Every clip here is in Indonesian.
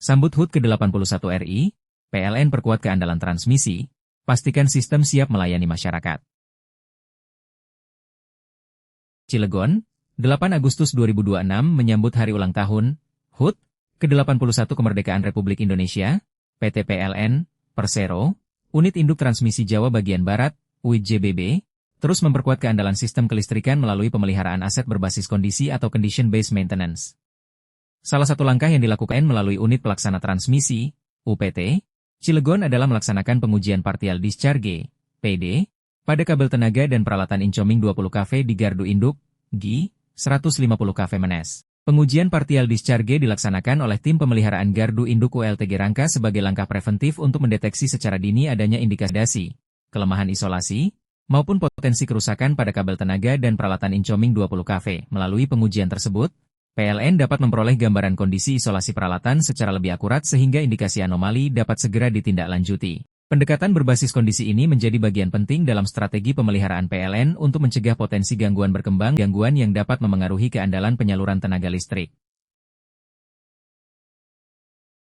Sambut HUT ke-81 RI, PLN perkuat keandalan transmisi, pastikan sistem siap melayani masyarakat. Cilegon, 8 Agustus 2026 menyambut hari ulang tahun, HUT, ke-81 Kemerdekaan Republik Indonesia, PT PLN, Persero, Unit Induk Transmisi Jawa Bagian Barat, UID-JBB, terus memperkuat keandalan sistem kelistrikan melalui pemeliharaan aset berbasis kondisi atau Condition-Based Maintenance. Salah satu langkah yang dilakukan melalui Unit Pelaksana Transmisi, UPT, Cilegon adalah melaksanakan pengujian partial discharge, PD, pada kabel tenaga dan peralatan incoming 20 kV di gardu induk, GI, 150 kV menes. Pengujian partial discharge dilaksanakan oleh tim pemeliharaan gardu induk ULTG Rangka sebagai langkah preventif untuk mendeteksi secara dini adanya indikasi, kelemahan isolasi, maupun potensi kerusakan pada kabel tenaga dan peralatan incoming 20 kV. Melalui pengujian tersebut, PLN dapat memperoleh gambaran kondisi isolasi peralatan secara lebih akurat sehingga indikasi anomali dapat segera ditindaklanjuti. Pendekatan berbasis kondisi ini menjadi bagian penting dalam strategi pemeliharaan PLN untuk mencegah potensi gangguan berkembang yang dapat memengaruhi keandalan penyaluran tenaga listrik.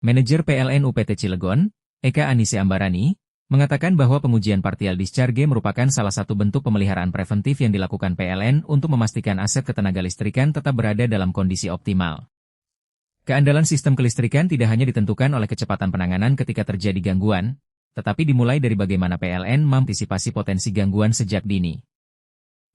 Manajer PLN UPT Cilegon, Eka Anise Ambarani, mengatakan bahwa pengujian partial discharge merupakan salah satu bentuk pemeliharaan preventif yang dilakukan PLN untuk memastikan aset ketenaga listrikan tetap berada dalam kondisi optimal. Keandalan sistem kelistrikan tidak hanya ditentukan oleh kecepatan penanganan ketika terjadi gangguan, tetapi dimulai dari bagaimana PLN mengantisipasi potensi gangguan sejak dini.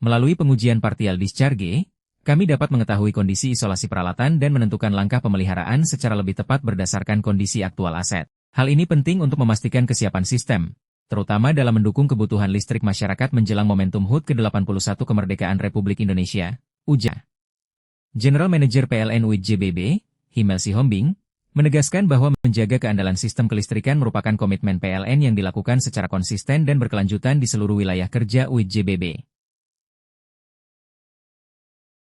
Melalui pengujian partial discharge, kami dapat mengetahui kondisi isolasi peralatan dan menentukan langkah pemeliharaan secara lebih tepat berdasarkan kondisi aktual aset. Hal ini penting untuk memastikan kesiapan sistem, terutama dalam mendukung kebutuhan listrik masyarakat menjelang momentum HUT ke-81 Kemerdekaan Republik Indonesia, ujar General Manager PLN UID-JBB, Himel Sihombing, menegaskan bahwa menjaga keandalan sistem kelistrikan merupakan komitmen PLN yang dilakukan secara konsisten dan berkelanjutan di seluruh wilayah kerja UID-JBB.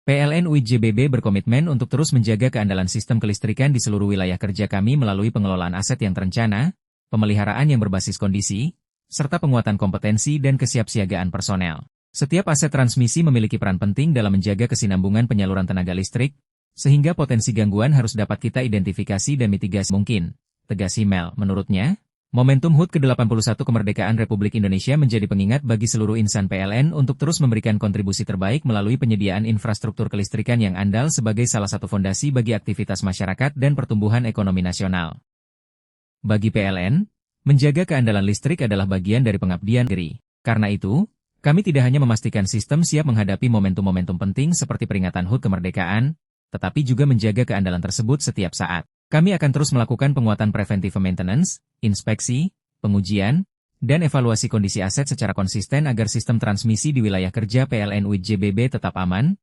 PLN UID-JBB berkomitmen untuk terus menjaga keandalan sistem kelistrikan di seluruh wilayah kerja kami melalui pengelolaan aset yang terencana, pemeliharaan yang berbasis kondisi, serta penguatan kompetensi dan kesiapsiagaan personel. Setiap aset transmisi memiliki peran penting dalam menjaga kesinambungan penyaluran tenaga listrik, sehingga potensi gangguan harus dapat kita identifikasi dan mitigasi mungkin, tegas Himel. Menurutnya, momentum HUT ke-81 Kemerdekaan Republik Indonesia menjadi pengingat bagi seluruh insan PLN untuk terus memberikan kontribusi terbaik melalui penyediaan infrastruktur kelistrikan yang andal sebagai salah satu fondasi bagi aktivitas masyarakat dan pertumbuhan ekonomi nasional. Bagi PLN, menjaga keandalan listrik adalah bagian dari pengabdian diri. Karena itu, kami tidak hanya memastikan sistem siap menghadapi momentum-momentum penting seperti peringatan HUT kemerdekaan, tetapi juga menjaga keandalan tersebut setiap saat. Kami akan terus melakukan penguatan preventive maintenance, inspeksi, pengujian, dan evaluasi kondisi aset secara konsisten agar sistem transmisi di wilayah kerja PLN UID-JBB tetap aman,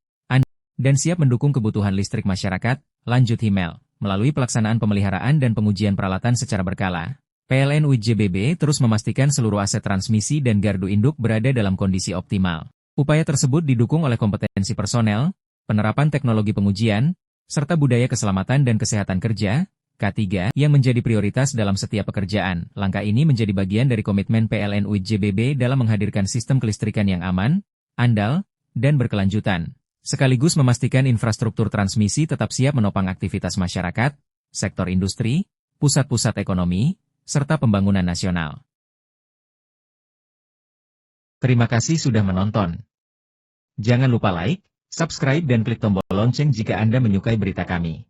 dan siap mendukung kebutuhan listrik masyarakat, lanjut Himel. Melalui pelaksanaan pemeliharaan dan pengujian peralatan secara berkala, PLN UID-JBB terus memastikan seluruh aset transmisi dan gardu induk berada dalam kondisi optimal. Upaya tersebut didukung oleh kompetensi personel, penerapan teknologi pengujian, serta budaya keselamatan dan kesehatan kerja, K3, yang menjadi prioritas dalam setiap pekerjaan. Langkah ini menjadi bagian dari komitmen PLN UID-JBB dalam menghadirkan sistem kelistrikan yang aman, andal, dan berkelanjutan, sekaligus memastikan infrastruktur transmisi tetap siap menopang aktivitas masyarakat, sektor industri, pusat-pusat ekonomi, serta pembangunan nasional. Terima kasih sudah menonton. Jangan lupa like, subscribe dan klik tombol lonceng jika Anda menyukai berita kami.